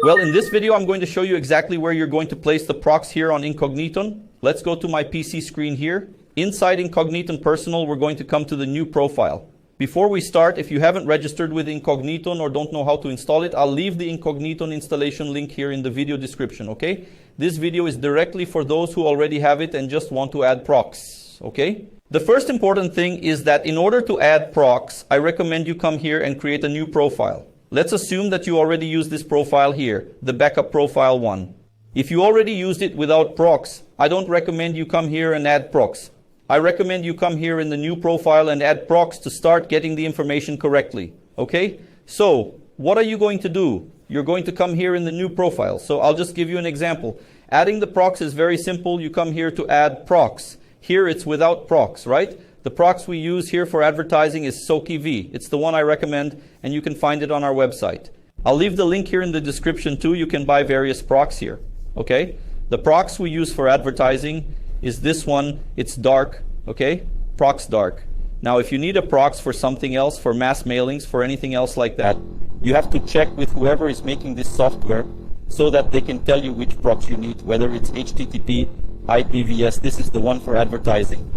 Well, in this video, I'm going to show you exactly where you're going to place the prox here on Incogniton. Let's go to my PC screen here. Inside Incogniton Personal, we're going to come to the new profile. Before we start, if you haven't registered with Incogniton or don't know how to install it, I'll leave the Incogniton installation link here in the video description, okay? This video is directly for those who already have it and just want to add prox, okay? The first important thing is that in order to add prox, I recommend you come here and create a new profile. Let's assume that you already use this profile here, the backup profile 1. If you already used it without prox, I don't recommend you come here and add prox. I recommend you come here in the new profile and add prox to start getting the information correctly. Okay? So, what are you going to do? You're going to come here in the new profile. So I'll just give you an example. Adding the prox is very simple. You come here to add prox. Here it's without prox, right? The prox we use here for advertising is SokiV. It's the one I recommend, and you can find it on our website. I'll leave the link here in the description too. You can buy various prox here. Okay? The prox we use for advertising is this one. It's dark. Okay? Prox dark. Now, if you need a prox for something else, for mass mailings, for anything else like that, you have to check with whoever is making this software so that they can tell you which prox you need, whether it's HTTP, IPVS. This is the one for advertising.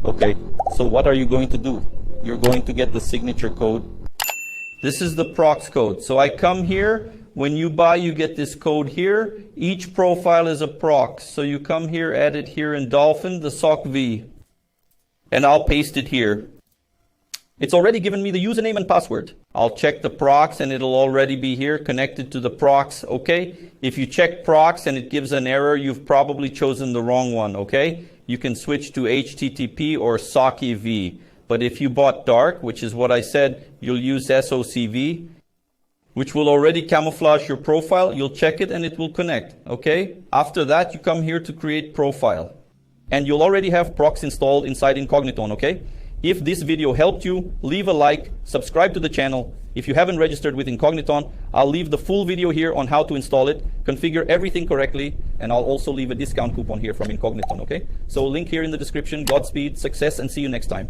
Okay, so what are you going to do? You're going to get the signature code. This is the prox code. So I come here. When you buy, you get this code here. Each profile is a prox. So you come here, add it here in Dolphin, the SOCV. And I'll paste it here. It's already given me the username and password. I'll check the prox and it'll already be here connected to the prox, okay? If you check prox and it gives an error, you've probably chosen the wrong one, okay? You can switch to HTTP or SOCV. But if you bought dark, which is what I said, you'll use SOCV, which will already camouflage your profile. You'll check it and it will connect, okay? After that, you come here to create profile. And you'll already have prox installed inside Incogniton, okay? If this video helped you, leave a like, subscribe to the channel. If you haven't registered with Incogniton, I'll leave the full video here on how to install it, configure everything correctly, and I'll also leave a discount coupon here from Incogniton, okay? So link here in the description. Godspeed, success, and see you next time.